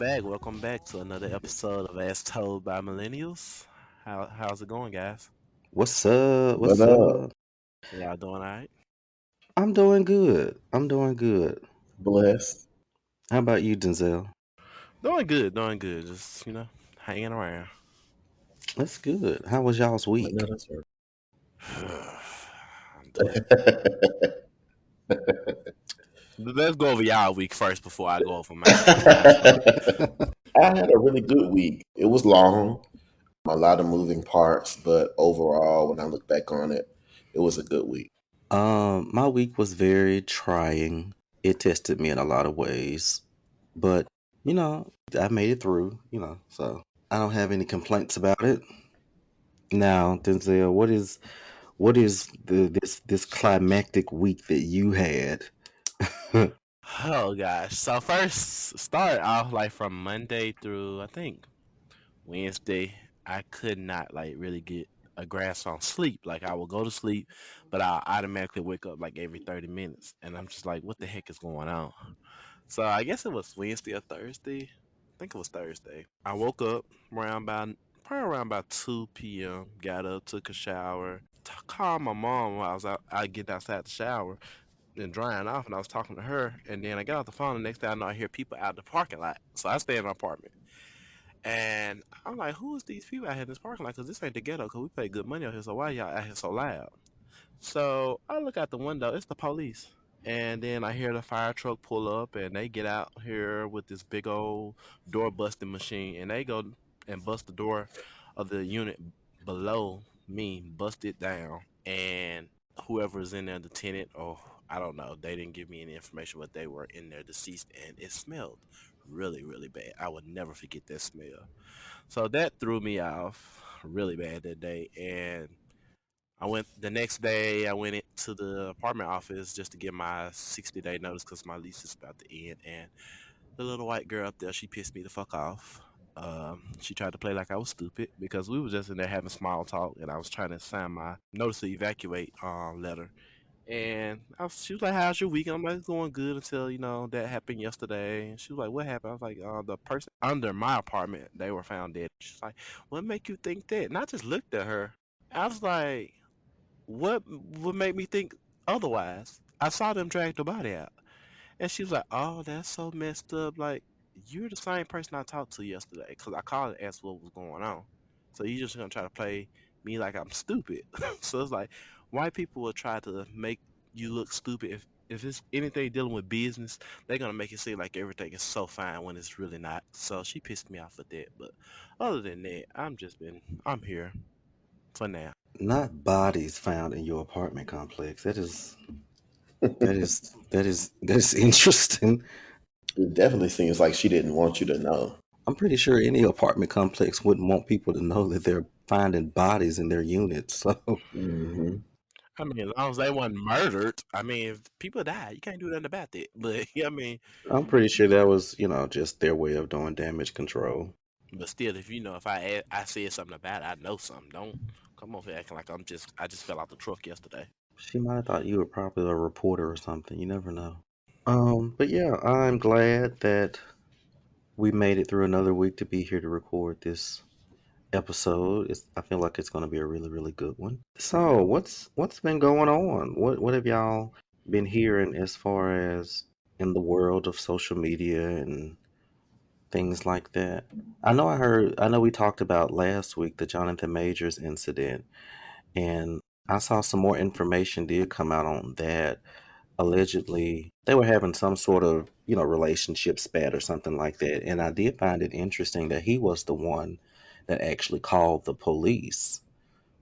Welcome back to another episode of As Told by Millennials. How's it going, guys? What's up? What What's up? up? Y'all doing all right? I'm doing good. I'm doing good. Blessed. How about you, Denzel? Doing good. Just hanging around. That's good. How was y'all's I know week? that's right. I'm doing. Let's go over y'all week first before I go over mine. I had a really good week. It was long, a lot of moving parts, but overall, when I look back on it, it was a good week. My week was very trying. It tested me in a lot of ways, but I made it through. So I don't have any complaints about it. Now, Denzel, what is this climactic week that you had? Oh gosh. So first, start off like from Monday through I think Wednesday. I could not like really get a grasp on sleep. Like I will go to sleep, but I automatically wake up like every 30 minutes, and I'm just like, what the heck is going on? So I guess it was Wednesday or Thursday. I think it was Thursday. I woke up probably around about 2 p.m. Got up, took a shower, called my mom while I was out. I get outside the shower and drying off, and I was talking to her. And then I got off the phone. The next thing I know, I hear people out the parking lot. So I stay in my apartment, and I'm like, who is these people out here in this parking lot? Because this ain't the ghetto. Because we pay good money out here. So why y'all out here so loud? So I look out the window. It's the police. And then I hear the fire truck pull up, and they get out here with this big old door busting machine, and they go and bust the door of the unit below me, bust it down, and whoever's in there, the tenant or I don't know, they didn't give me any information, but they were in there deceased, and it smelled really, really bad. I would never forget that smell. So that threw me off really bad that day, and I went the next day. I went into the apartment office just to get my 60-day notice because my lease is about to end. And the little white girl up there, she pissed me the fuck off. She tried to play like I was stupid because we were just in there having small talk, and I was trying to sign my notice to evacuate letter. And she was like, "How's your week?" And I'm like, "It's going good until that happened yesterday." And she was like, "What happened?" I was like, "The person under my apartment, they were found dead." She's like, "What make you think that?" And I just looked at her. I was like, what would make me think otherwise? I saw them drag the body out. And she was like, "Oh, that's so messed up. Like, you're the same person I talked to yesterday." Because I called and asked what was going on. So you just going to try to play me like I'm stupid. So it's like, white people will try to make you look stupid. If it's anything dealing with business, they're going to make it seem like everything is so fine when it's really not. So she pissed me off with that. But other than that, I'm here for now. Not bodies found in your apartment complex. That is interesting. It definitely seems like she didn't want you to know. I'm pretty sure any apartment complex wouldn't want people to know that they're finding bodies in their units. So Hmm. I mean, as long as they wasn't murdered, I mean, if people die, you can't do nothing about that. But I mean, I'm pretty sure that was, just their way of doing damage control. but still, if I said something about it, I know something. Don't come over here acting like I just fell out the truck yesterday. She might have thought you were probably a reporter or something. You never know. But yeah, I'm glad that we made it through another week to be here to record this episode. I feel like it's going to be a really, really good one. So, what's been going on? What have y'all been hearing as far as in the world of social media and things like that? I know we talked about last week the Jonathan Majors incident, and I saw some more information did come out on that. Allegedly, they were having some sort of, relationship spat or something like that. And I did find it interesting that he was the one that actually called the police,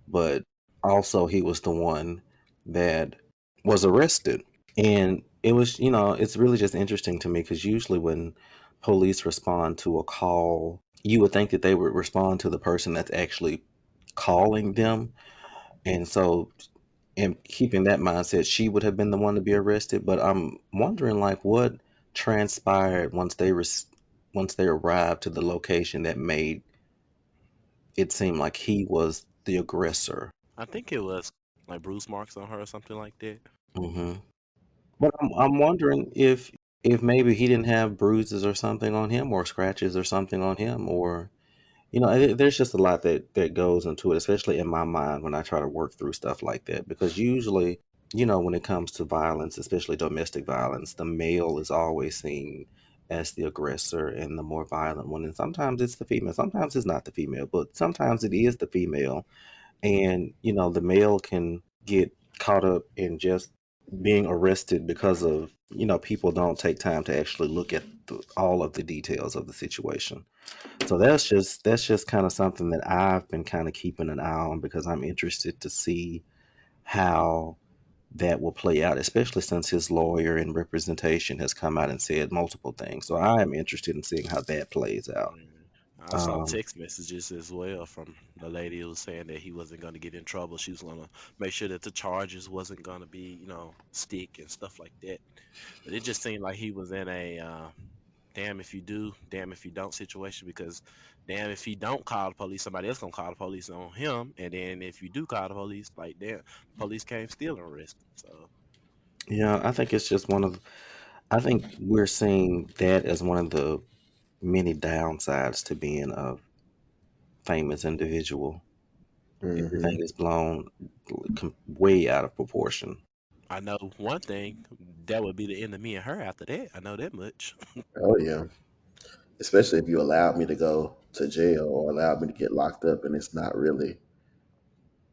but also he was the one that was arrested. And it was, it's really just interesting to me because usually when police respond to a call, you would think that they would respond to the person that's actually calling them. And so, in keeping that mindset, she would have been the one to be arrested. But I'm wondering, like, what transpired once they arrived to the location that made it seem like he was the aggressor. I think it was like Bruce marks on her or something like that. hmm But I'm wondering if if maybe he didn't have bruises or something on him, or scratches or something on him, or there's just a lot that goes into it, especially in my mind when I try to work through stuff like that. Because usually, when it comes to violence, especially domestic violence, the male is always seen as the aggressor and the more violent one. And sometimes it's the female. Sometimes it's not the female, but sometimes it is the female. And the male can get caught up in just being arrested because of people don't take time to actually look at all of the details of the situation. So that's just kind of something that I've been kind of keeping an eye on, because I'm interested to see how that will play out, especially since his lawyer in representation has come out and said multiple things. So I am interested in seeing how that plays out. Mm. I saw um text messages as well from the lady who was saying that he wasn't going to get in trouble. She was going to make sure that the charges wasn't going to be, stick and stuff like that. But it just seemed like he was in a damn if you do, damn if you don't situation, because damn if he don't call the police, somebody else gonna call the police on him, and then if you do call the police, like damn, police came still and arrest him. So yeah, I think it's just I think we're seeing that as one of the many downsides to being a famous individual. Everything Hmm. is blown way out of proportion. I know one thing, that would be the end of me and her after that. I know that much. Oh yeah, especially if you allowed me to go to jail or allowed me to get locked up, and it's not really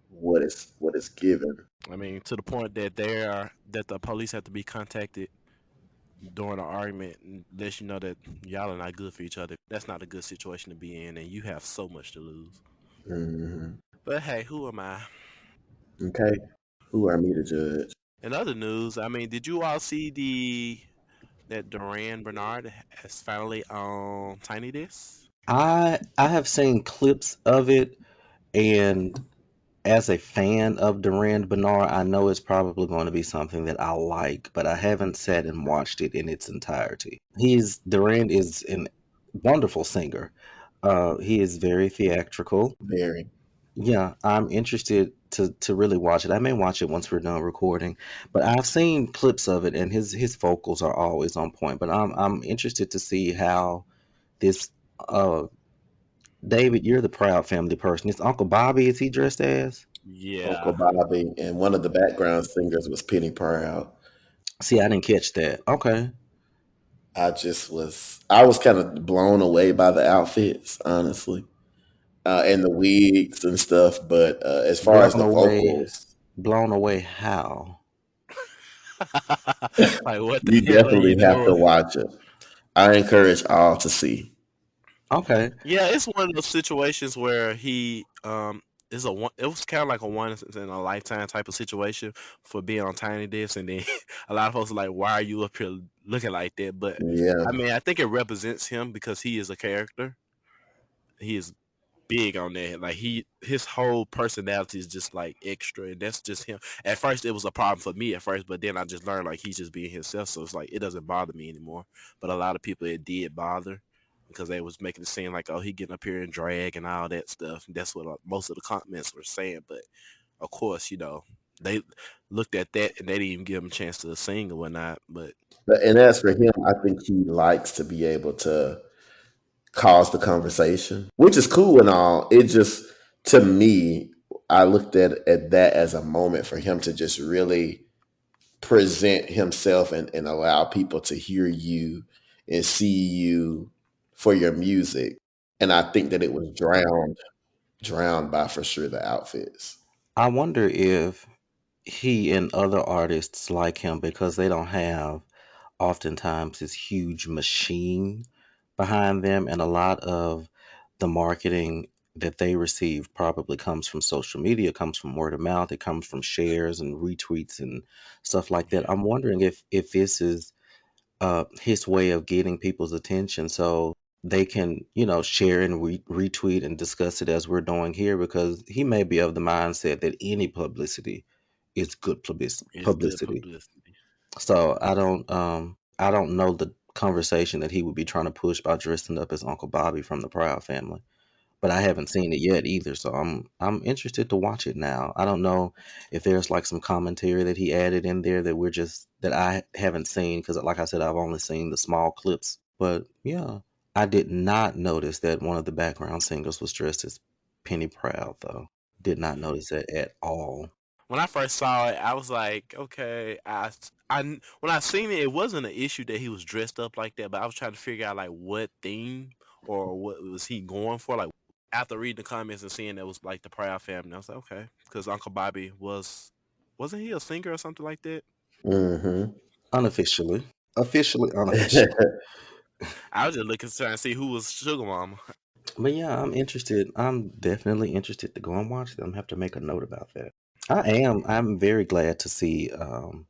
what it's given. I mean, to the point that that the police have to be contacted during an argument and let you know that y'all are not good for each other. That's not a good situation to be in, and you have so much to lose. Hmm. But hey, who am I? Okay, who are me to judge? In other news, I mean, did you all see the that Duran Bernard has finally on Tiny Desk? I have seen clips of it, and as a fan of Durand Bernard, I know it's probably going to be something that I like, but I haven't sat and watched it in its entirety. Durand is a wonderful singer. He is very theatrical. Very. Yeah, I'm interested to really watch it. I may watch it once we're done recording, but I've seen clips of it, and his vocals are always on point. But I'm interested to see how this. Uh, David, you're the proud family person. Is Uncle Bobby? Is he dressed as? Uncle Yeah, Bobby, and one of the background singers was Penny Proud. See, I didn't catch that. Okay. I was kind of blown away by the outfits, honestly, and the wigs and stuff. But as far as Blown the away. vocals, Blown away how? like what the you hell are you definitely have to doing? watch it. I encourage all to see. Okay. Yeah, it's one of those situations where he is a one. It was kind of like a once in a lifetime type of situation for being on Tiny Desk, and then a lot of folks are like, "Why are you up here looking like that?" But I Yeah, mean, I think it represents him because he is a character. He is big on that. Like his whole personality is just like extra, and that's just him. At first, it was a problem for me at first, but then I just learned like he's just being himself. So it's like it doesn't bother me anymore. But a lot of people it did bother because they was making it seem like oh he getting up here and drag and all that stuff. And that's what most of the comments were saying. But of course, they looked at that and they didn't even give him a chance to sing or whatnot. But and as for him, I think he likes to be able to cause the conversation, which is cool and all. It just, to me, I looked at that as a moment for him to just really present himself and allow people to hear you and see you for your music. And I think that it was drowned by for sure the outfits. I wonder if he and other artists like him, because they don't have oftentimes this huge machine behind them, and a lot of the marketing that they receive probably comes from social media, comes from word of mouth, it comes from shares and retweets and stuff like that. yeah, I'm wondering if this is his way of getting people's attention, so they can share and retweet and discuss it as we're doing here, because he may be of the mindset that any publicity is good it's good publicity. publicity. So I don't know the conversation that he would be trying to push by dressing up as Uncle Bobby from the Proud Family. But I haven't seen it yet either, so I'm interested to watch it now. I don't know if there's like some commentary that he added in there that we're just that I haven't seen because, like I said, I've only seen the small clips. But yeah, I did not notice that one of the background singers was dressed as Penny Proud, though. Did not notice that at all. When I first saw it, I was like, okay, when I seen it, it wasn't an issue that he was dressed up like that, but I was trying to figure out like what theme or what was he going for. Like after reading the comments and seeing that was like the Proud Family, I was like, okay, because Uncle Bobby wasn't he a singer or something like that? Hmm. Unofficially. Officially unofficial. I was just looking trying to see who was Sugar Mama. But yeah, I'm interested. I'm definitely interested to go and watch them. Have to make a note about that. I am. I'm very glad to see all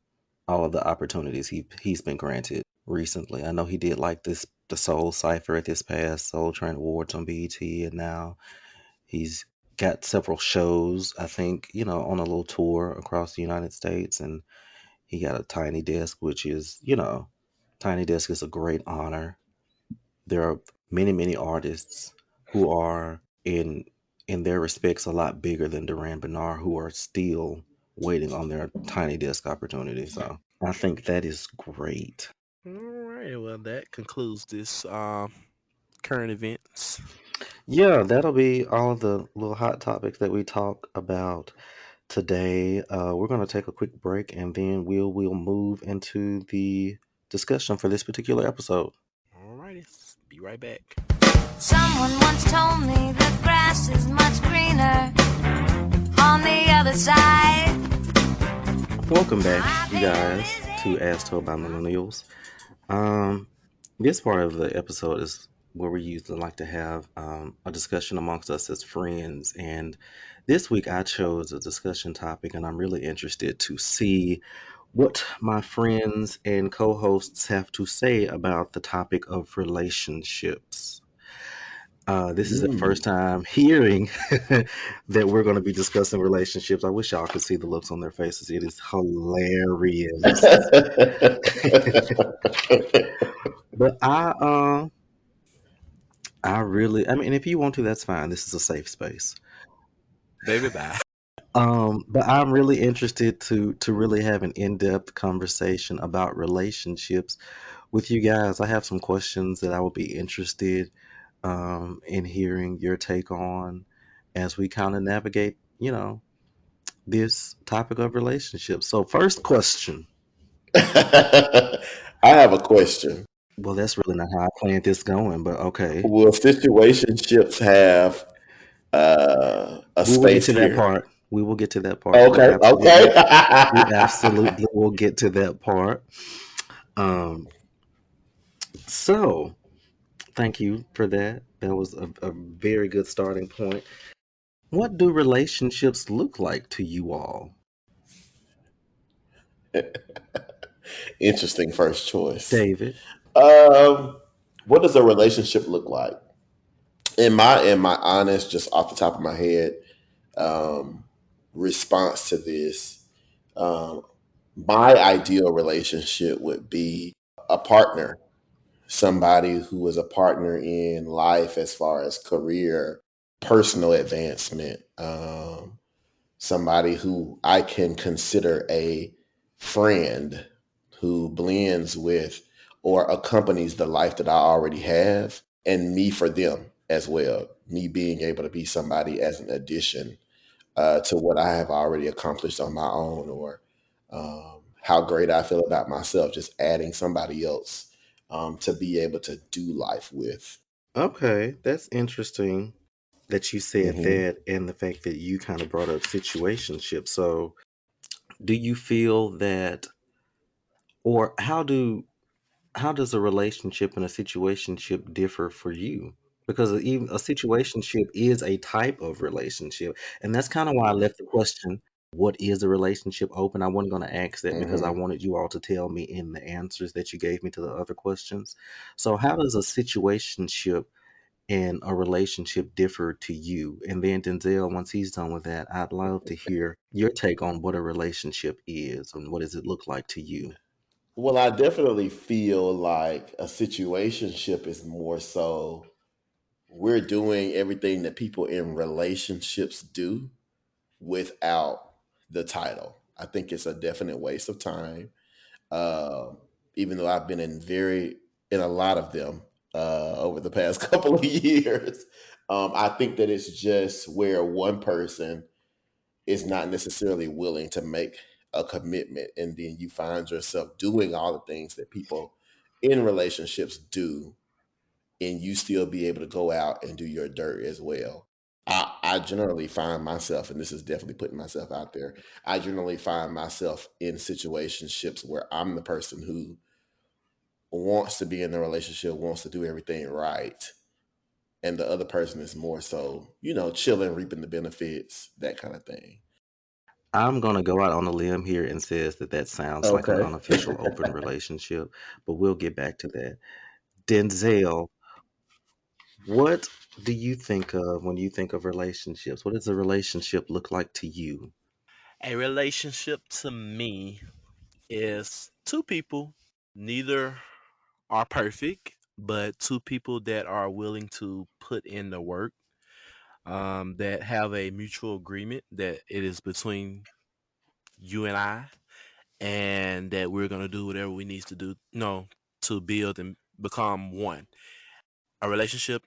of the opportunities he's been granted recently. I know he did like the Soul Cipher at this past Soul Train Awards on BET, and now he's got several shows. I think on a little tour across the United States, and he got a Tiny Desk, which is Tiny Desk is a great honor. There are many artists who are in their respects a lot bigger than Duran Bernard who are still waiting on their Tiny Desk opportunity. So I think that is great. All right, well that concludes this current events. Yeah, that'll be all of the little hot topics that we talk about today. We're going to take a quick break and then we'll move into the discussion for this particular episode. All righty, be right back. Someone once told me the grass is much greener on the other side. Welcome back, you guys, to As Told by Millennials. This part of the episode is where we usually like to have a discussion amongst us as friends. And this week I chose a discussion topic, and I'm really interested to see what my friends and co hosts have to say about the topic of relationships. This is the first time hearing that we're going to be discussing relationships. I wish y'all could see the looks on their faces. It is hilarious. But I really, I mean, if you want to, that's fine. This is a safe space. Baby bye. But I'm really interested to really have an in-depth conversation about relationships with you guys. I have some questions that I would be interested in hearing your take on as we kind of navigate, this topic of relationships. So, first question. I have a question. Well, that's really not how I planned this going, but okay. Will situationships have a We will get space to that here? part. We will get to that part. Okay, We okay. absolutely will get to that part. Um, so thank you for that. That was a very good starting point. What do relationships look like to you all? Interesting first choice. David? Um, what does a relationship look like? In my honest, just off the top of my head, um, response to this, um, my ideal relationship would be a partner, somebody who is a partner in life as far as career, personal advancement, somebody who I can consider a friend who blends with or accompanies the life that I already have, and me for them as well. Me being able to be somebody as an addition to what I have already accomplished on my own, or how great I feel about myself, just adding somebody else to be able to do life with. Okay, that's interesting that you said Hmm. that and the fact that you kind of brought up situationship. So, do you feel that, or how does a relationship and a situationship differ for you? Because even a situationship is a type of relationship, and that's kind of why I left the question, "What is a relationship?" open. I wasn't going to ask that because I Hmm. wanted you all to tell me in the answers that you gave me to the other questions. So, how does a situationship and a relationship differ to you? And then Denzel, once he's done with that, I'd love to hear your take on what a relationship is and what does it look like to you. Well, I definitely feel like a situationship is more so we're doing everything that people in relationships do without the title. I think it's a definite waste of time. uh, even though I've been in a lot of them over the past couple of years. I think that it's just where one person is not necessarily willing to make a commitment, and then you find yourself doing all the things that people in relationships do, and you still be able to go out and do your dirt as well. I generally find myself, and this is definitely putting myself out there, I generally find myself in situationships where I'm the person who wants to be in the relationship, wants to do everything right. And the other person is more so, chilling, reaping the benefits, that kind of thing. I'm gonna go out on a limb here and says that that sounds like an Okay. unofficial open relationship, but we'll get back to that. Denzel, what do you think of when you think of relationships? What does a relationship look like to you? A relationship to me is two people, neither are perfect, but two people that are willing to put in the work, that have a mutual agreement that it is between you and I, and that we're gonna do whatever we need to do, to build and become one. A relationship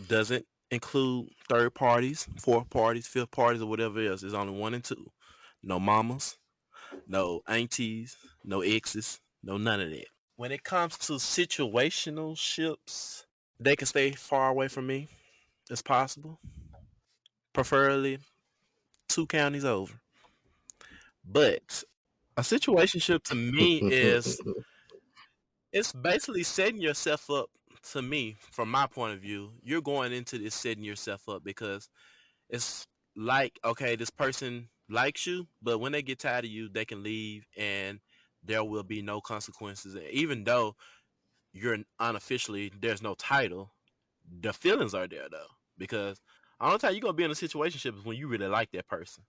doesn't include third parties, fourth parties, fifth parties, or whatever else. It's only one and two. No mamas, no aunties, no exes, no none of that. When it comes to situational ships, they can stay far away from me as possible, preferably 2 counties over. But a situationship to me is it's basically setting yourself up. To me, from my point of view, you're going into this setting yourself up because it's like, okay, this person likes you, but when they get tired of you, they can leave and there will be no consequences. Even though you're unofficially, there's no title, the feelings are there though. Because I don't know how you're gonna be in a situation is when you really like that person.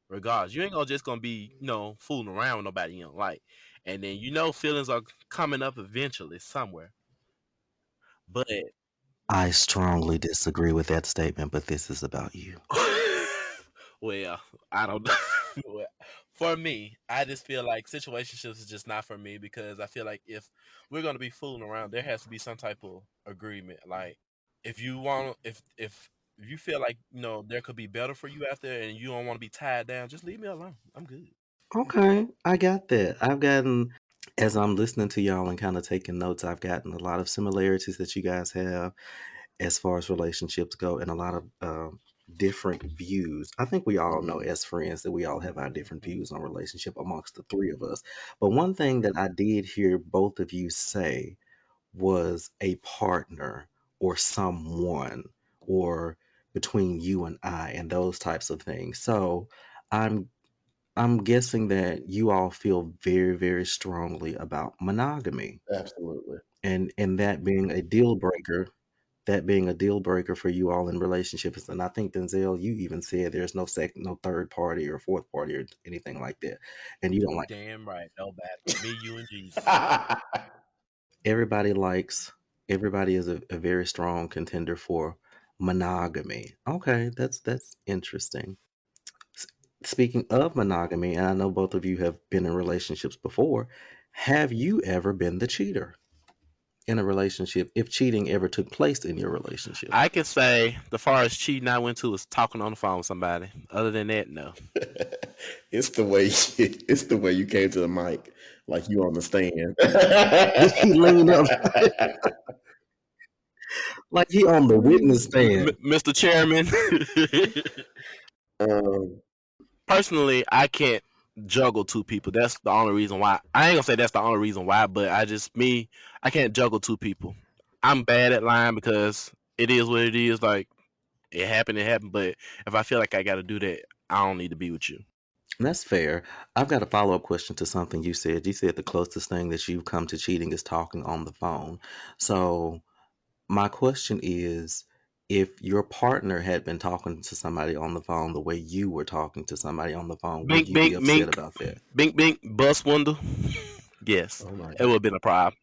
Regardless, you ain't gonna just gonna be, fooling around with nobody you don't like. And then feelings are coming up eventually somewhere. But I strongly disagree with that statement, but this is about you. well, I don't know. Well, for me, I just feel like situationships is just not for me because I feel like if we're gonna be fooling around, there has to be some type of agreement. Like if you want, if you feel like there could be better for you out there, and you don't want to be tied down, just leave me alone. I'm good. Okay, I got that. As I'm listening to y'all and kind of taking notes, I've gotten a lot of similarities that you guys have as far as relationships go, and a lot of different views. I think we all know Hmm. as friends that we all have our different views on relationship amongst the three of us. But one thing that I did hear both of you say was a partner or someone or between you and I and those types of things. So I'm I'm guessing that you all feel very, very strongly about monogamy Absolutely. and that being a deal breaker for you all in relationships. And I think Denzel, you even said there's no third party or fourth party or anything like that. And you don't You like damn right. Nobody. Me, you, and Jesus. everybody likes everybody is a very strong contender for monogamy. Okay, that's interesting. S- Speaking of monogamy, and I know both of you have been in relationships before, have you ever been the cheater in a relationship if cheating ever took place in your relationship? I can say the farthest cheating I went to was talking on the phone with somebody. Other than that, no. It's the way you came to the mic, like you on the stand. Did he lean up like he on the witness stand? Mr. Chairman, um, personally, I can't juggle two people. That's the only reason why. I ain't gonna say that's the only reason why, but I can't juggle two people. I'm bad at lying because it is what it is. Like it happened, it happened. But if I feel like I got to do that, I don't need to be with you. That's fair. I've got a follow up question to something you said. You said the closest thing that you've come to cheating is talking on the phone. So, my question is if your partner had been talking to somebody on the phone the way you were talking to somebody on the phone, would Bink, you be bink, upset mink, about that? bink, bink, bust window. Yes, oh my it would god. have been a problem.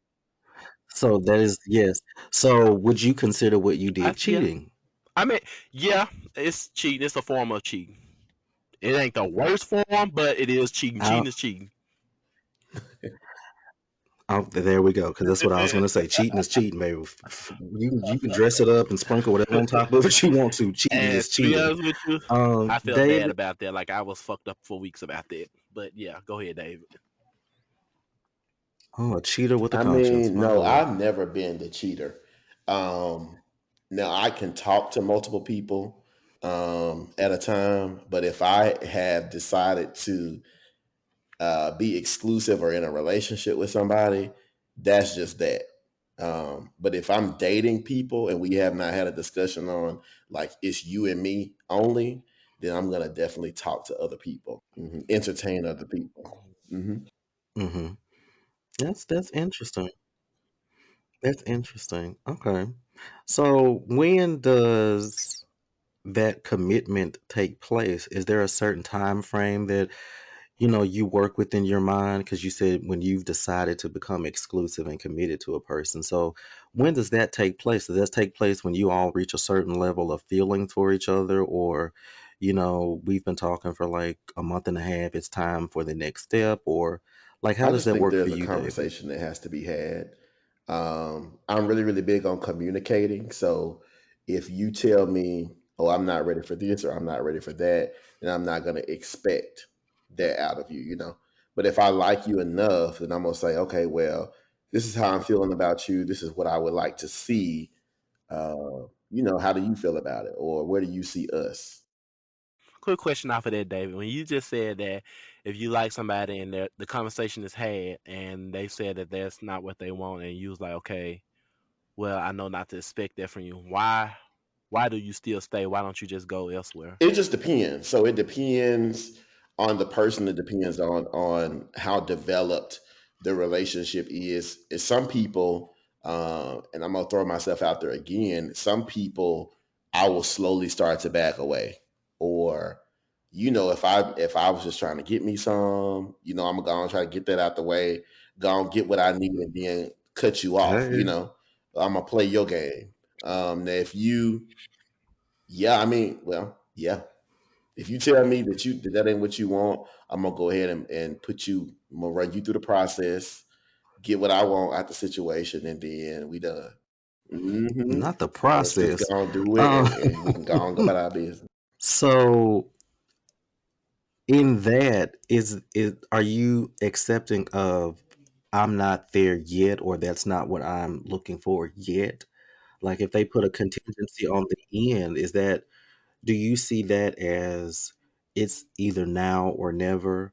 So, that is yes. So, would you consider what you did Yeah. cheating? I mean, yeah, it's cheating. It's a form of cheating. It ain't the worst form, but it is cheating. I Cheating is cheating. Oh, there we go. Because that's what I was going to say. Cheating is cheating, baby. You can dress it up and sprinkle whatever on top of it you want to. Cheating And is to be cheating. honest with you, I felt bad David. about that. Like I was fucked up for weeks about that. But yeah, go ahead, David. Oh, a cheater with a I conscience. mean, My no, lord. I've never been the cheater. Um, Now I can talk to multiple people at a time, but if I have decided to be exclusive or in a relationship with somebody, that's just that. But if I'm dating people and we have not had a discussion on like it's you and me only, then I'm gonna definitely talk to other people, entertain other people. Mm-hmm. That's interesting. That's interesting. Okay. So when does that commitment take place? Is there a certain time frame that you work within your mind? Because you said when you've decided to become exclusive and committed to a person. So when does that take place? Does that take place when you all reach a certain level of feeling for each other, or we've been talking for like a month and a half, it's time for the next step, or like how I does just that think work for there's a you, David? conversation that has to be had. I'm really, really big on communicating. So if you tell me, oh, I'm not ready for this or I'm not ready for that, then I'm not going to expect that out of you. But if I like you enough, then I'm going to say, okay, well, this is how I'm feeling about you. This is what I would like to see. How do you feel about it? Or where do you see us? Quick question off of that, David. When you just said that if you like somebody and the conversation is had and they said that that's not what they want, and you was like, okay, well, I know not to expect that from you. Why do you still stay? Why don't you just go elsewhere? It just depends. So it depends on the person. It depends on how developed the relationship is some people, and I'm gonna throw myself out there again. Some people, I will slowly start to back away, or if I was just trying to get me some, I'm gonna try to get that out the way, go and get what I need, and then cut you off. Hey. I'm gonna play your game. Now if you, yeah, I mean, well, yeah, if you tell me that ain't what you want, I'm gonna go ahead and I'm gonna run you through the process, get what I want out the situation, and then we done. hmm Not the Let's just process. go and do it, Um, and we can go and go about our business. so in that is are you accepting of I'm not there yet, or that's not what I'm looking for yet? Like if they put a contingency on the end, is that do you see that as it's either now or never,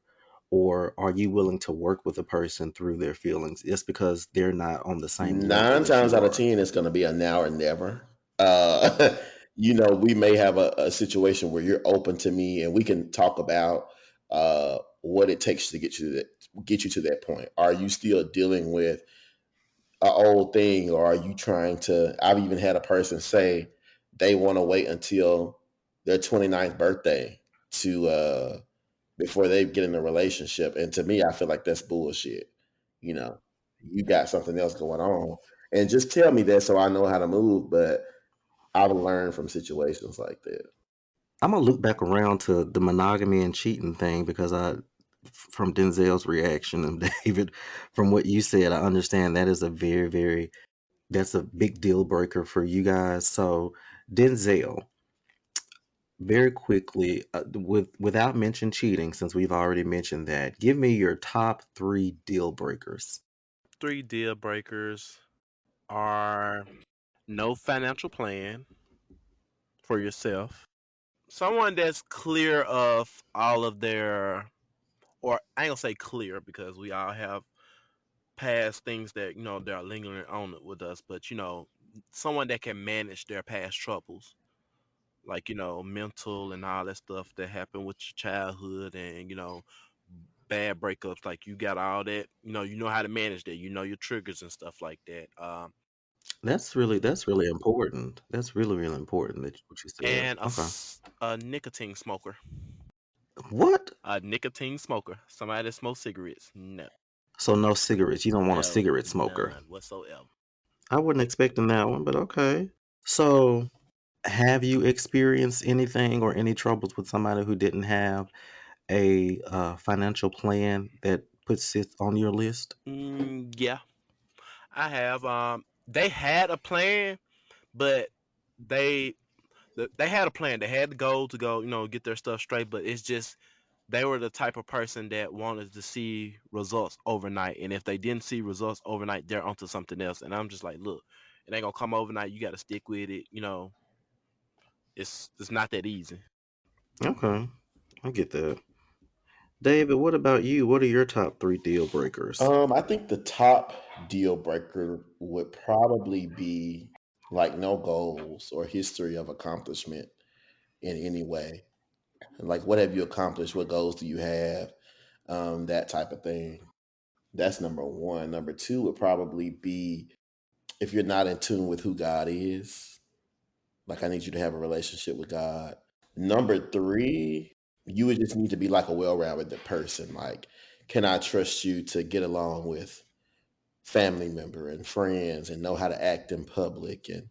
or are you willing to work with a person through their feelings just because they're not on the same Nine level as times you out of are? 10, it's gonna be a now or never. Uh, we may have a situation where you're open to me, and we can talk about what it takes to get you to that point. Are you still dealing with a old thing, or are you trying to? I've even had a person say they want to wait until their 29th birthday to before they get in a relationship, and to me, I feel like that's bullshit. You know, you got something else going on, and just tell me that so I know how to move. But I've learned from situations like that. I'm gonna loop back around to the monogamy and cheating thing because from Denzel's reaction and David, from what you said, I understand that is a very, very that's a big deal breaker for you guys. So Denzel, very quickly, without mention cheating, since we've already mentioned that, give me your top three deal breakers. Three deal breakers are no financial plan for yourself. Someone that's clear of all of their, or I ain't gonna say clear because we all have past things that that are lingering on it with us, but someone that can manage their past troubles, like mental and all that stuff that happened with your childhood, and bad breakups. Like you got all that, you know how to manage that. You know your triggers and stuff like that. That's really important. That's really, really important that what you said. And Okay. a nicotine smoker. What? A nicotine smoker. Somebody that smokes cigarettes. No, So no cigarettes. You don't want a no, cigarette smoker. none whatsoever. I wasn't expecting that one, but okay. So have you experienced anything or any troubles with somebody who didn't have a financial plan that put sits on your list? Yeah, I have. They had a plan, but they they had a plan. They had the goal to go, get their stuff straight. But it's just they were the type of person that wanted to see results overnight, and if they didn't see results overnight, they're onto something else. And I'm just like, look, it ain't gonna come overnight. You got to stick with it. It's not that easy. Okay, I get that. David, what about you? What are your top three deal breakers? I think the top deal breaker would probably be like no goals or history of accomplishment in any way. Like, what have you accomplished? What goals do you have? That type of thing. That's number one. Number two would probably be if you're not in tune with who God is. Like, I need you to have a relationship with God. Number three, you would just need to be like a well-rounded person. Like, can I trust you to get along with family member and friends and know how to act in public and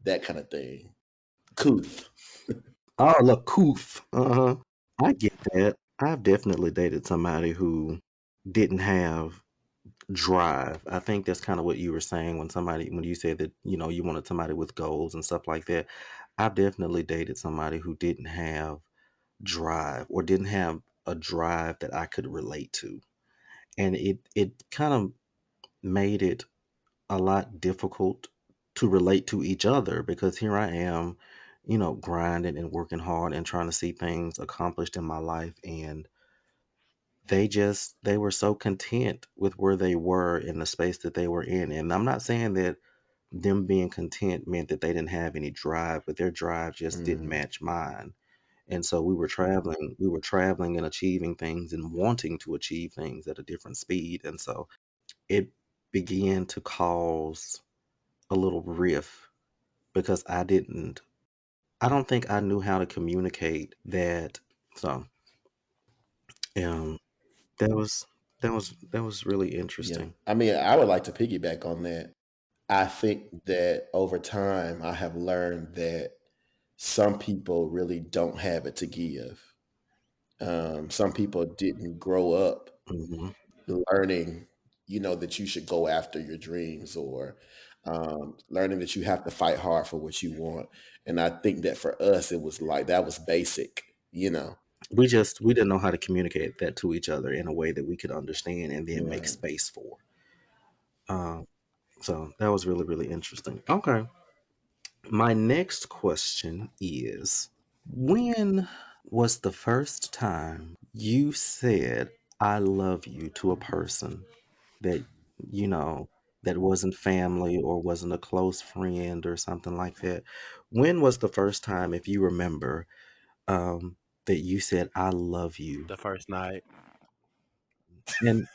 that kind of thing? Couth. Oh, look, Koof. Uh-huh. I get that. I've definitely dated somebody who didn't have drive. I think that's kind of what you were saying when you said that, you wanted somebody with goals and stuff like that. I've definitely dated somebody who didn't have drive or didn't have a drive that I could relate to. And it kind of made it a lot difficult to relate to each other because here I am, grinding and working hard and trying to see things accomplished in my life, and they were so content with where they were in the space that they were in. And I'm not saying that them being content meant that they didn't have any drive, but their drive just didn't Mm, match mine. And so we were traveling and achieving things and wanting to achieve things at a different speed. And so it began to cause a little riff because I don't think I knew how to communicate that. So um that was really yeah. interesting. I mean, I would like to piggyback on that. I think that over time, I have learned that some people really don't have it to give. Some people didn't grow up Hmm. learning, that you should go after your dreams or learning that you have to fight hard for what you want. And I think that for us, it was like that was basic. We didn't know how to communicate that to each other in a way that we could understand and then make Right. space for. Um, so that was really, really interesting. Okay. My next question is, when was the first time you said I love you to a person that you know that wasn't family or wasn't a close friend or something like that? When was the first time, if you remember, that you said I love you? The first night. And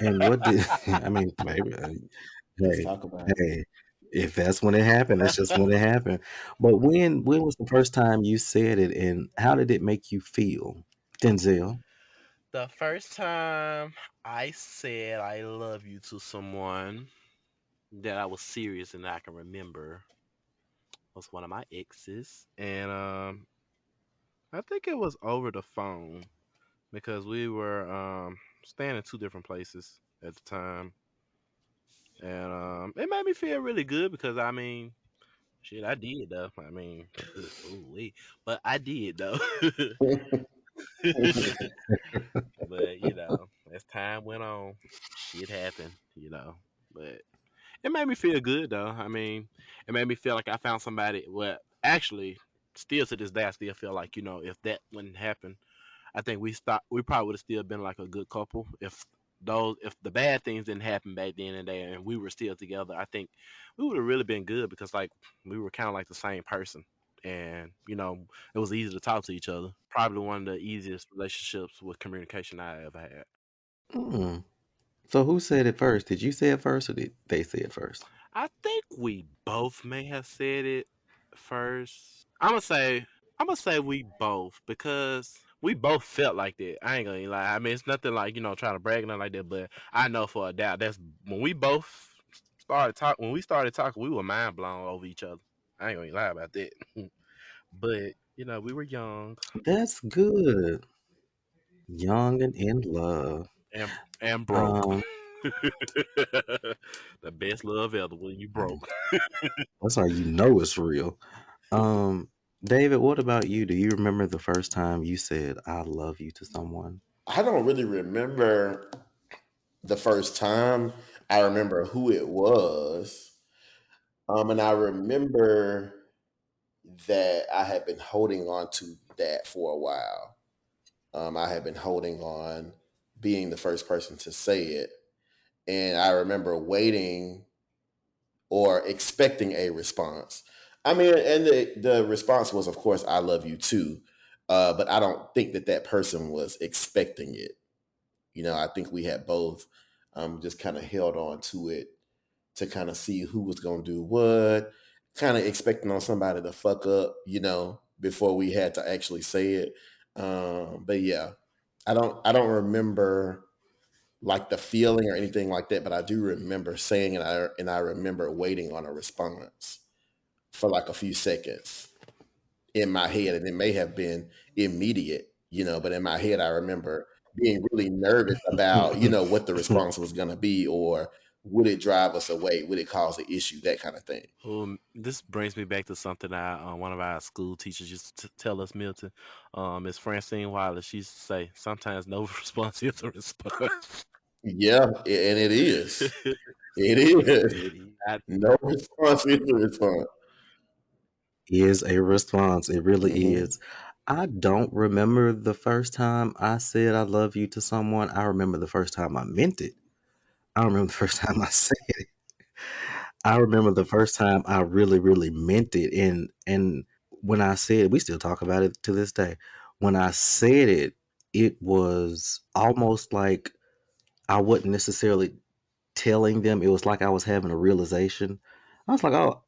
what did I mean, maybe Let's hey, talk about it. hey, if that's when it happened, that's just when it happened. But when was the first time you said it, and how did it make you feel, Denzel? The first time I said I love you to someone that I was serious and I can remember was one of my exes, and I think it was over the phone because we were staying in two different places at the time, and it made me feel really good because I mean, shit, I did though. I mean, ooh wee, but I did though. But as time went on, shit happened. But it made me feel good though. I mean, it made me feel like I found somebody. Well, actually, still to this day, I still feel like if that wouldn't happen, I think we probably would have still been like a good couple if the bad things didn't happen back then and there and we were still together. I think we would have really been good because like we were kind of like the same person, and it was easy to talk to each other. Probably one of the easiest relationships with communication I ever had. Mm. So who said it first? Did you say it first, or did they say it first? I think we both may have said it first. I'm gonna say we both because we both felt like that. I ain't gonna lie. I mean, it's nothing like trying to brag or nothing like that, but I know for a doubt that's when we both started talking. When we started talking, we were mind blown over each other. I ain't gonna lie about that. But we were young, That's good. Young and in love. and broke. Um, The best love ever when you broke. that's how you know it's real. Um, David, what about you? Do you remember the first time you said "I love you" to someone? I don't really remember the first time. I remember who it was. And I remember that I had been holding on to that for a while. I had been holding on, being the first person to say it. And I remember waiting or expecting a response. I mean, and the response was, of course, "I love you too." But I don't think that that person was expecting it. I think we had both just kind of held on to it to kind of see who was going to do what, kind of expecting on somebody to fuck up, before we had to actually say it. But yeah, I don't remember like the feeling or anything like that, but I do remember saying it, and I remember waiting on a response for like a few seconds in my head, and it may have been immediate, but in my head, I remember being really nervous about, what the response was going to be, or would it drive us away? Would it cause an issue? That kind of thing. This brings me back to something that one of our school teachers used to tell us, Milton. Miss Francine Wilder, she used to say, sometimes no response is a response. Yeah, and it is. It is. I, No response is a response. Is a response. It really Hmm. is. I don't remember the first time I said "I love you" to someone. I remember the first time I meant it. I don't remember the first time I said it. I remember the first time I really, really meant it. And when I said it, we still talk about it to this day. When I said it, it was almost like I wasn't necessarily telling them. It was like I was having a realization. I was like, "Oh,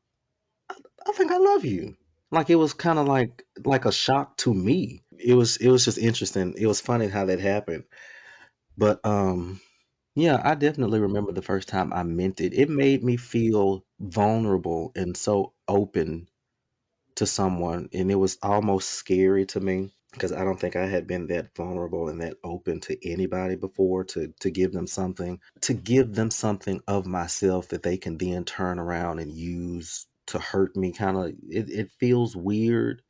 I think I love you." Like it was kind of like a shock to me. It was just interesting. It was funny how that happened. But yeah, I definitely remember the first time I meant it. It made me feel vulnerable and so open to someone, and it was almost scary to me because I don't think I had been that vulnerable and that open to anybody before to give them something of myself that they can then turn around and use to hurt me. Kind of, it feels weird.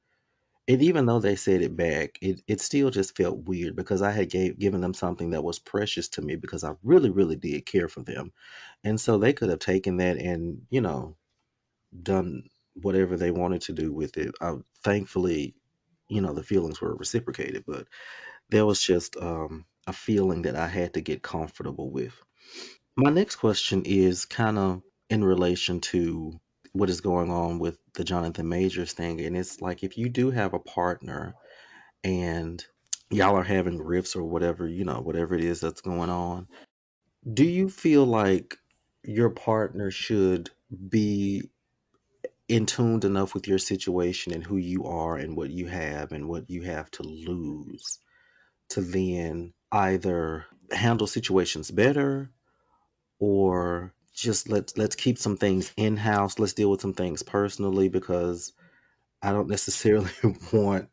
And even though they said it back, it still just felt weird because I had given them something that was precious to me because I really, really did care for them. And so they could have taken that and, done whatever they wanted to do with it. Thankfully, the feelings were reciprocated, but there was just a feeling that I had to get comfortable with. My next question is kind of in relation to what is going on with the Jonathan Majors thing. And it's like if you do have a partner and y'all are having riffs or whatever, whatever it is that's going on, do you feel like your partner should be in tuned enough with your situation and who you are and what you have and what you have to lose to then either handle situations better or just let's keep some things in house. Let's deal with some things personally because I don't necessarily want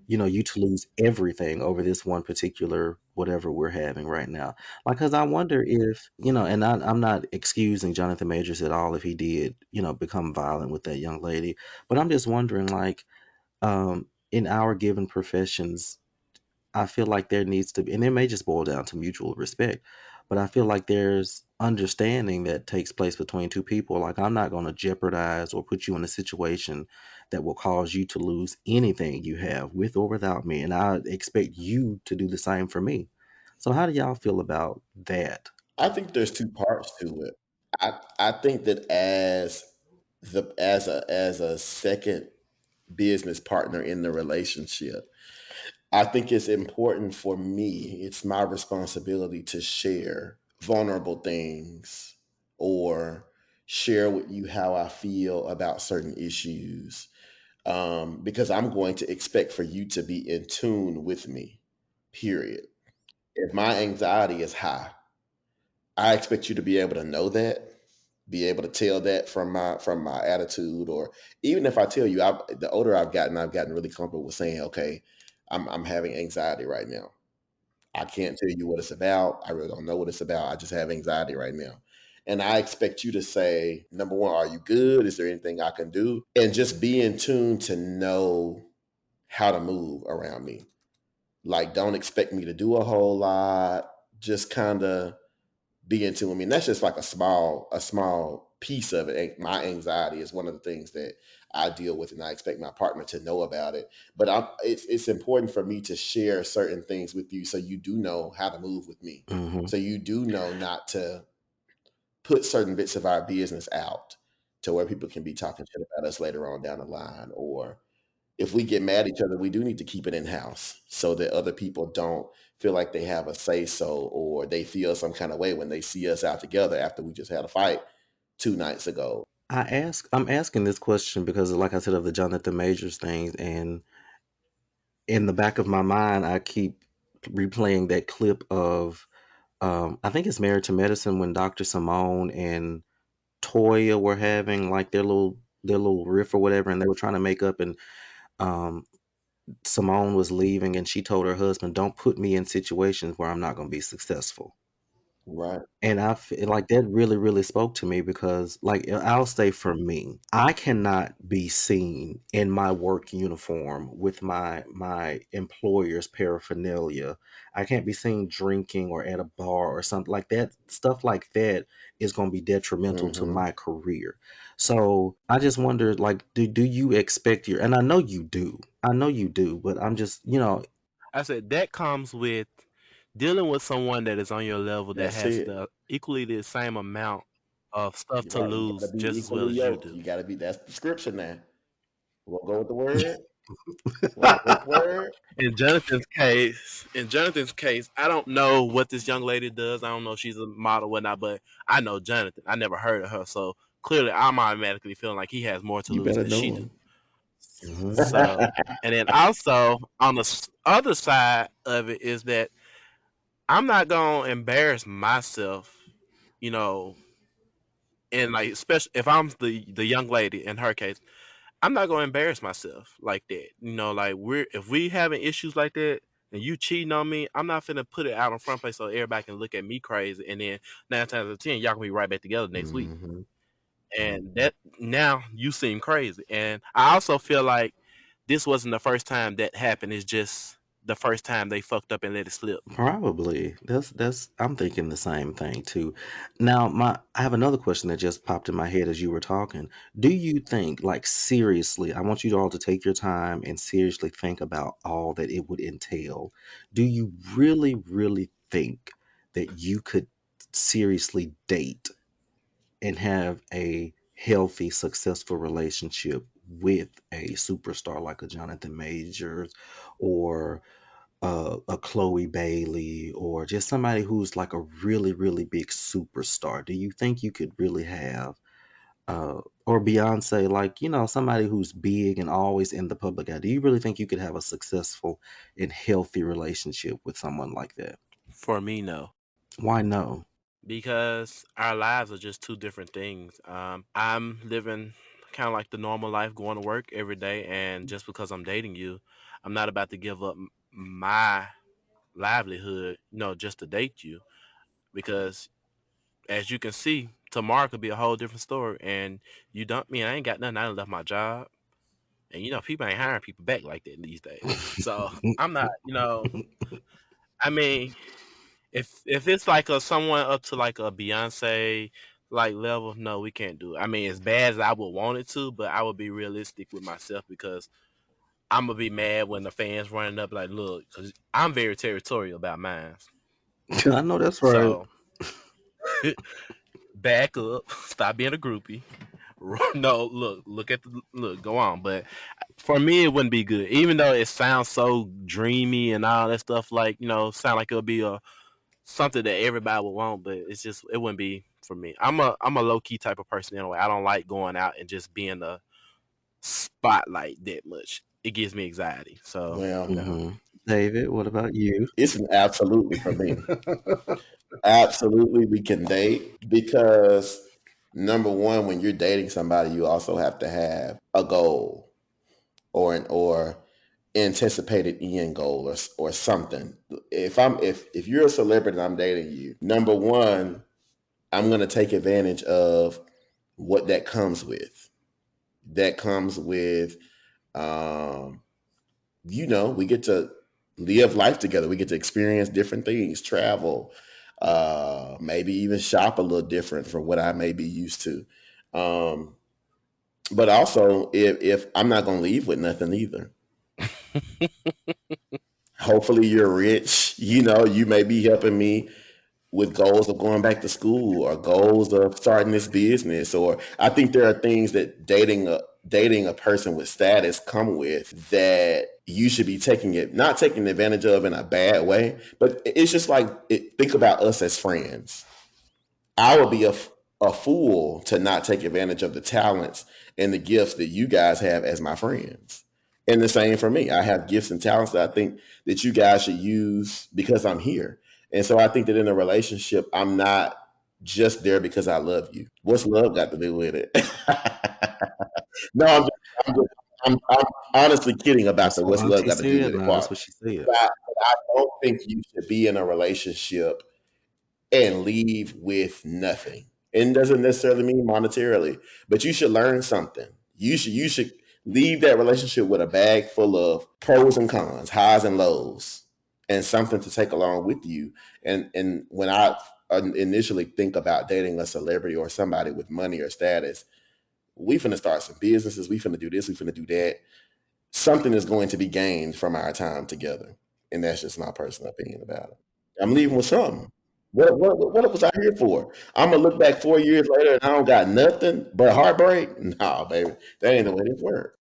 you to lose everything over this one particular whatever we're having right now. Like, because I wonder if and I'm not excusing Jonathan Majors at all if he did become violent with that young lady, but I'm just wondering like in our given professions I feel like there needs to be, and it may just boil down to mutual respect, but I feel like there's understanding that takes place between two people. Like, I'm not going to jeopardize or put you in a situation that will cause you to lose anything you have with or without me. And I expect you to do the same for me. So, how do y'all feel about that? I think there's two parts to it. I think that as a second business partner in the relationship, I think it's important for me. It's my responsibility to share vulnerable things or share with you how I feel about certain issues, because I'm going to expect for you to be in tune with me. Period. If my anxiety is high, I expect you to be able to know that, be able to tell that from my attitude, or even if I tell you, the older I've gotten really comfortable with saying, okay, I'm having anxiety right now. I can't tell you what it's about. I really don't know what it's about. I just have anxiety right now. And I expect you to say, number one, are you good? Is there anything I can do? And just be in tune to know how to move around me. Like, don't expect me to do a whole lot. Just kind of be in tune with me. And that's just like a small piece of it. My anxiety is one of the things that I deal with, and I expect my partner to know about it. But it's important for me to share certain things with you, so you do know how to move with me. Hmm. So you do know not to put certain bits of our business out to where people can be talking shit about us later on down the line, or if we get mad at each other, we do need to keep it in house so that other people don't feel like they have a say so, or they feel some kind of way when they see us out together after we just had a fight 2 nights ago. I'm asking this question because, like I said, of the Jonathan Majors things, and in the back of my mind, I keep replaying that clip of, I think it's Married to Medicine, when Dr. Simone and Toya were having like their little riff or whatever, and they were trying to make up, and um, Simone was leaving, and she told her husband, "Don't put me in situations where I'm not going to be successful." Right. And I feel like that really, really spoke to me because, like, I'll say for me, I cannot be seen in my work uniform with my employer's paraphernalia. I can't be seen drinking or at a bar or something like that. Stuff like that is going to be detrimental to Hmm. my career. So I just wonder, like, do you expect your? And I know you do, but I'm just, I said that comes with dealing with someone that is on your level that That's has it. the equally the same amount of stuff You're to right. You got lose to be just as well equally as you yoked. do. You got to be. That's the scripture now. We'll go with the word. Want to go with the word? In Jonathan's case, I don't know what this young lady does. I don't know if she's a model or whatnot, but I know Jonathan. I never heard of her, so clearly I'm automatically feeling like he has more to You lose better than she know do. him. Mhm. So, and then also on the other side of it is that I'm not gonna embarrass myself, you know, and like especially if I'm the young lady in her case, I'm not gonna embarrass myself like that. Like if we having issues like that and you cheating on me, I'm not finna put it out in front place so everybody can look at me crazy, and then 9 times out of 10 y'all can be right back together next week. Hmm. And that now you seem crazy. And I also feel like this wasn't the first time that happened. It's just the first time they fucked up and let it slip. Probably. That's I'm thinking the same thing too. Now, I have another question that just popped in my head as you were talking. Do you think, like, seriously, I want you all to take your time and seriously think about all that it would entail. Do you really, really think that you could seriously date and have a healthy, successful relationship with a superstar like a Jonathan Majors, or a Chloe Bailey, or just somebody who's like a really, really big superstar? Do you think you could really have, or Beyonce, like, somebody who's big and always in the public eye? Do you really think you could have a successful and healthy relationship with someone like that? For me, no. Why no? Because our lives are just two different things. I'm living kind of like the normal life, going to work every day, and just because I'm dating you, I'm not about to give up my livelihood, just to date you. Because as you can see, tomorrow could be a whole different story, and you dump me, and I ain't got nothing. I done left my job, and people ain't hiring people back like that these days. So I'm not, I mean, if it's like a someone up to like a Beyonce like level, no, we can't do it. I mean, as bad as I would want it to, but I would be realistic with myself because I'm gonna be mad when the fans running up like, look, because I'm very territorial about mine. I know that's right. So back up, stop being a groupie. No, look at the look, go on. But for me, it wouldn't be good, even though it sounds so dreamy and all that stuff. Like sound like it'll be a something that everybody would want, but it wouldn't be for me. I'm a low key type of person anyway. I don't like going out and just being the spotlight that much. It gives me anxiety. So Well, now Hmm. David, what about you? it's an absolutely for me. Absolutely, we can date because number one, when you're dating somebody, you also have to have a goal or anticipated end goal or something. If you're a celebrity and I'm dating you, number one, I'm gonna take advantage of what that comes with. That comes with um, we get to live life together. We get to experience different things, travel, maybe even shop a little different from what I may be used to. Um, but also, if I'm not going to leave with nothing either. Hopefully, you're rich. You may be helping me with goals of going back to school or goals of starting this business. Or I think there are things that dating a person with status come with that you should be not taking advantage of in a bad way, but it's just like think about us as friends. I would be a fool to not take advantage of the talents and the gifts that you guys have as my friends. And the same for me. I have gifts and talents that I think that you guys should use because I'm here. And so I think that in a relationship, I'm not just there because I love you. What's love got to do with it? No, I'm honestly kidding about That's the what what's love Auntie got to do said. with it Now that's part. what she said. But I don't think you should be in a relationship and leave with nothing. It doesn't necessarily mean monetarily, but you should learn something. You should leave that relationship with a bag full of pros and cons, highs and lows, and something to take along with you. And when I initially think about dating a celebrity or somebody with money or status, we finna start some businesses. We finna do this. We finna do that. Something is going to be gained from our time together, and that's just my personal opinion about it. I'm leaving with something. What was I here for? I'm gonna look back 4 years later and I don't got nothing but heartbreak. Nah, baby, that ain't the way this works.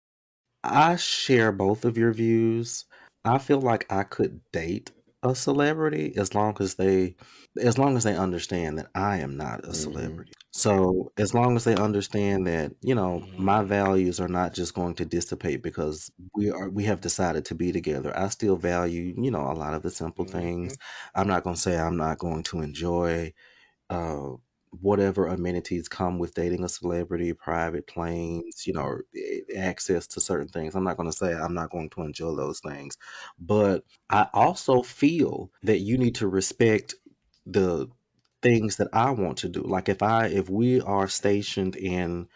I share both of your views. I feel like I could date a celebrity as long as they understand that I am not a Hmm. celebrity. So, as long as they understand that, my Mhm. values are not just going to dissipate because we have decided to be together. I still value, a lot of the simple things. Mhm. I'm not going to say I'm not going to enjoy uh, whatever amenities come with dating a celebrity, private planes, access to certain things. I'm not going to say I'm not going to enjoy those things, but I also feel that you need to respect the things that I want to do. Like if we are stationed in,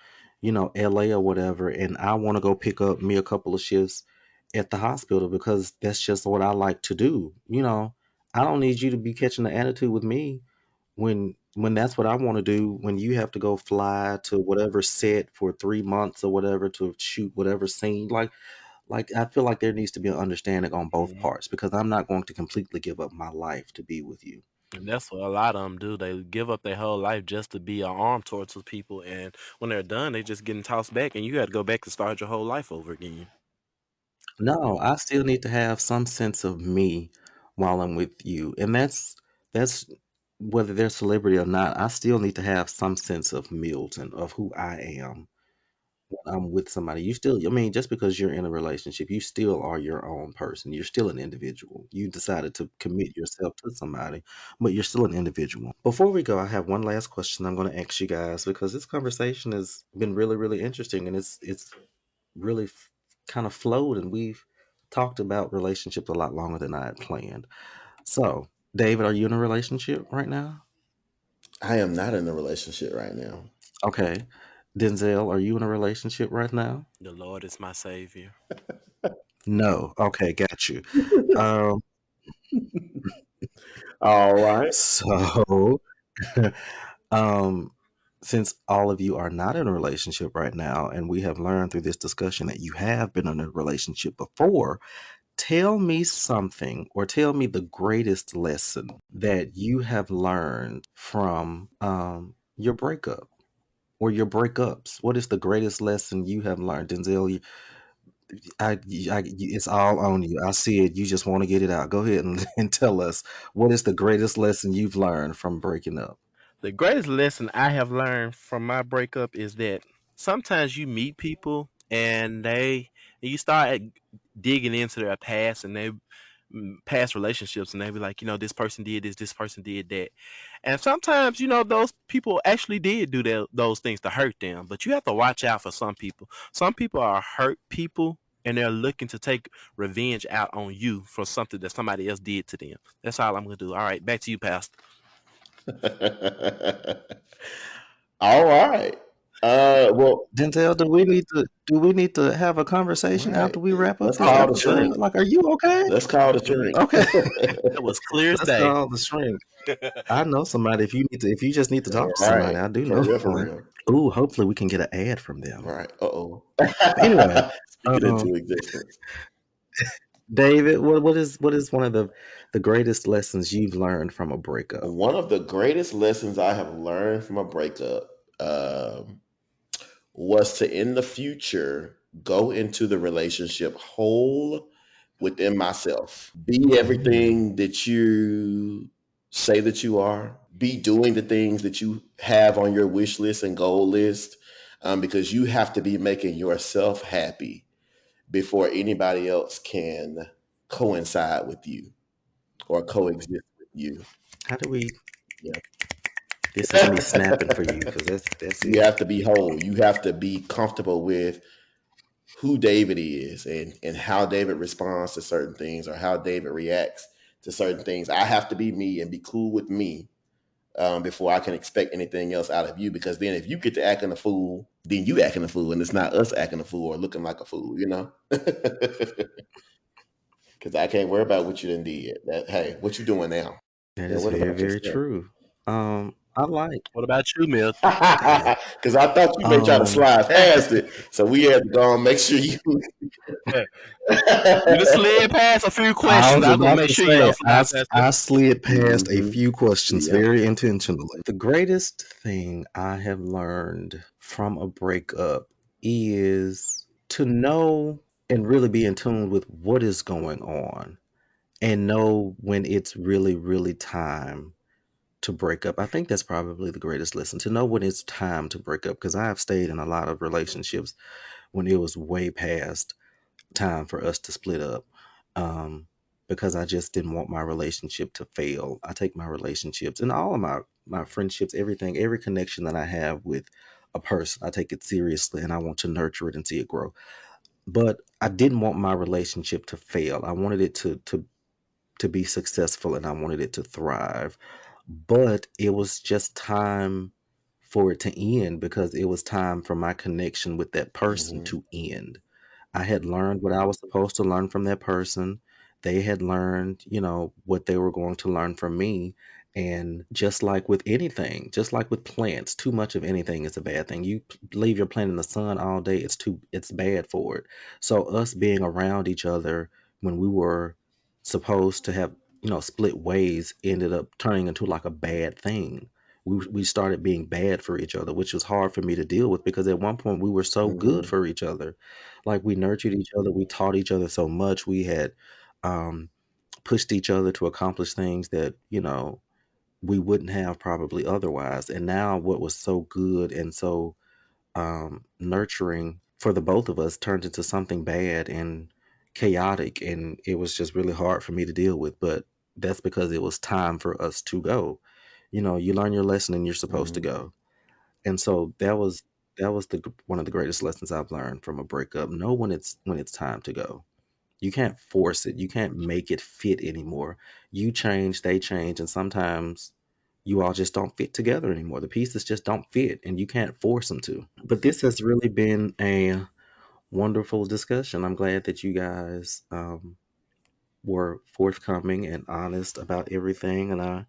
LA or whatever, and I want to go pick up me a couple of shifts at the hospital because that's just what I like to do. I don't need you to be catching the attitude with me when that's what I want to do, when you have to go fly to whatever set for 3 months or whatever to shoot whatever scene, like I feel like there needs to be an understanding on both Mhm. parts because I'm not going to completely give up my life to be with you. And that's what a lot of them do. They give up their whole life just to be an arm towards the people, and when they're done, they just getting tossed back, and you got to go back to start your whole life over again. No, I still need to have some sense of me while I'm with you, and that's whether they're celebrity or not. I still need to have some sense of Milton of who I am I'm with somebody. You still, I mean, just because you're in a relationship, you still are your own person. You're still an individual. You decided to commit yourself to somebody, but you're still an individual. Before we go, I have one last question I'm going to ask you guys because this conversation has been really, really interesting and it's really kind of flowed and we've talked about relationships a lot longer than I had planned. So, David, are you in a relationship right now? I am not in a relationship right now. Okay. Denzel, are you in a relationship right now? The Lord is my savior. No. Okay, got you. Um, All right. So, um, since all of you are not in a relationship right now, and we have learned through this discussion that you have been in a relationship before, tell me something or tell me the greatest lesson that you have learned from your breakup or your breakups. What is the greatest lesson you have learned? Denzel, it's all on you. I see it. You just want to get it out. Go ahead and, and tell us what is the greatest lesson you've learned from breaking up. The greatest lesson I have learned from my breakup is that sometimes you meet people and you start digging into their past and they past relationships and they be like, this person did this person did that. And sometimes, those people actually did those things to hurt them, but you have to watch out for some people. Some people are hurt people and they're looking to take revenge out on you for something that somebody else did to them. That's all I'm gonna do. All right, back to you, Pastor. All right. Well, Denzel, do we need to have a conversation right. after we wrap up Let's this call the shrink. episode? Like, are you okay? Let's call the shrink. Okay, That was clear as let's day. call the shrink. I know somebody. If you just need to talk to All somebody, right. I do For know real, for one. real. Ooh, hopefully we can get an ad from them. Right. Uh-oh. Anyway, Speak it into existence. David, what is one of the greatest lessons you've learned from a breakup? One of the greatest lessons I have learned from a breakup was to, in the future, go into the relationship whole within myself. Be everything that you say that you are. Be doing the things that you have on your wish list and goal list, because you have to be making yourself happy before anybody else can coincide with you or coexist with you. How do we? Yeah. This is me snapping for you because that's You it. have to be whole. You have to be comfortable with who David is and how David responds to certain things or how David reacts to certain things. I have to be me and be cool with me, before I can expect anything else out of you. Because then if you get to acting a fool, then you acting a fool, and it's not us acting a fool or looking like a fool, you know? Because I can't worry about what you done did. Hey, what you doing now? That Yeah, is what very, about very yourself? true. I like. What about you, Milk? Damn. Because I thought you may try to Um, slide past it, so we had to go and make sure you. You just slid past a few I questions. was I'm gonna about make to sure you say don't slide past them. I slid past a Mhm. few questions Yep. very intentionally. The greatest thing I have learned from a breakup is to know and really be in tune with what is going on and know when it's really, really time to break up. I think that's probably the greatest lesson, to know when it's time to break up, because I have stayed in a lot of relationships when it was way past time for us to split up, um, because I just didn't want my relationship to fail. I take my relationships and all of my friendships, everything, every connection that I have with a person, I take it seriously and I want to nurture it and see it grow. But I didn't want my relationship to fail. I wanted it to be successful and I wanted it to thrive. But it was just time for it to end, because it was time for my connection with that person Mhm. to end. I had learned what I was supposed to learn from that person. They had learned, what they were going to learn from me. And just like with anything, just like with plants, too much of anything is a bad thing. You leave your plant in the sun all day, it's bad for it. So us being around each other when we were supposed to have, split ways, ended up turning into like a bad thing. We started being bad for each other, which was hard for me to deal with, because at one point we were so good Mhm. for each other. Like, we nurtured each other, we taught each other so much, we had um, pushed each other to accomplish things that we wouldn't have probably otherwise. And now what was so good and so nurturing for the both of us turned into something bad and chaotic, and it was just really hard for me to deal with. But that's because it was time for us to go. You learn your lesson and you're supposed to Mhm. go. And so that was one of the greatest lessons I've learned from a breakup. Know when it's time to go. You can't force it. You can't make it fit anymore. You change, they change, and sometimes you all just don't fit together anymore. The pieces just don't fit, and you can't force them to. But this has really been a wonderful discussion. I'm glad that you guys were forthcoming and honest about everything, and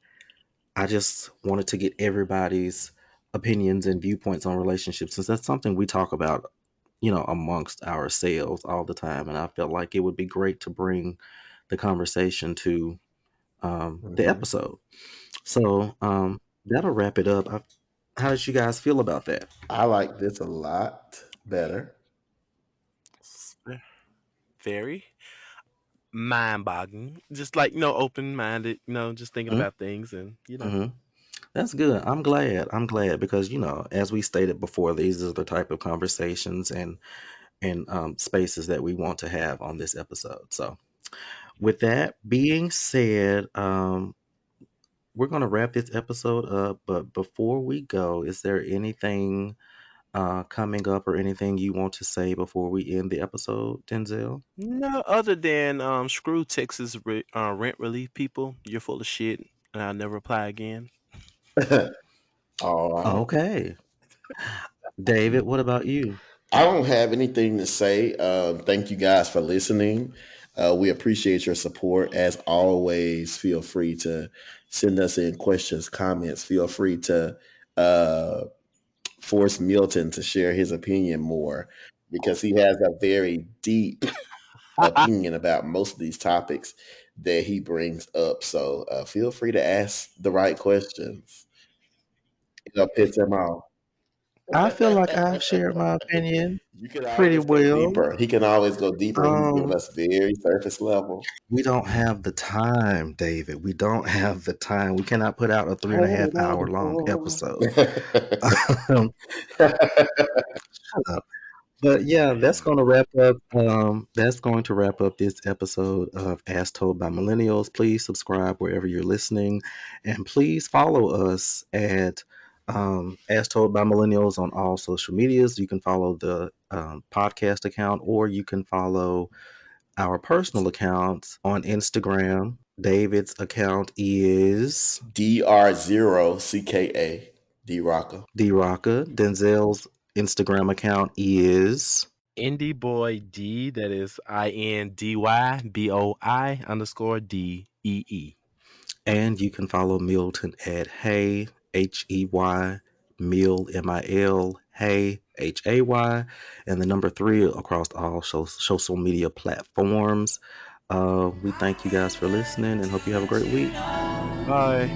I just wanted to get everybody's opinions and viewpoints on relationships, since that's something we talk about, amongst ourselves all the time. And I felt like it would be great to bring the conversation to the Mhm. episode. So that'll wrap it up. How did you guys feel about that? I like this a lot better. Very mind-boggling. Just like open-minded. Just thinking about things and. Mm-hmm. That's good. I'm glad. I'm glad because as we stated before, these are the type of conversations and spaces that we want to have on this episode. So, with that being said, we're going to wrap this episode up. But before we go, is there anything coming up or anything you want to say before we end the episode, Denzel? No, other than screw Texas rent relief people. You're full of shit, and I'll never apply again. All right. Okay. David, what about you? I don't have anything to say. Thank you guys for listening. We appreciate your support. As always, feel free to send us in questions, comments. Feel free to uh, force Milton to share his opinion more because he has a very deep opinion about most of these topics that he brings up. So feel free to ask the right questions. It'll piss him off. I feel like I've shared my opinion You can pretty always go well. deeper. He can always go deeper. He's given Um, us very surface level. we don't have the time, David. We don't have the time. We cannot put out a 3.5 hour long episode. Shut up. But yeah, that's going to wrap up. That's going to wrap up this episode of As Told by Millennials. Please subscribe wherever you're listening, and please follow us at As Told by Millennials on all social medias. You can follow the podcast account, or you can follow our personal accounts on Instagram. David's account is DR0CKA D Rocka. D Rocka. Denzel's Instagram account is. Indie Boy D, that is INDYBOI_DEE. And you can follow Milton at Hey, HEY, Mil, MIL, Hey, HAY, and the number 3 across all social media platforms. We thank you guys for listening and hope you have a great week. Bye.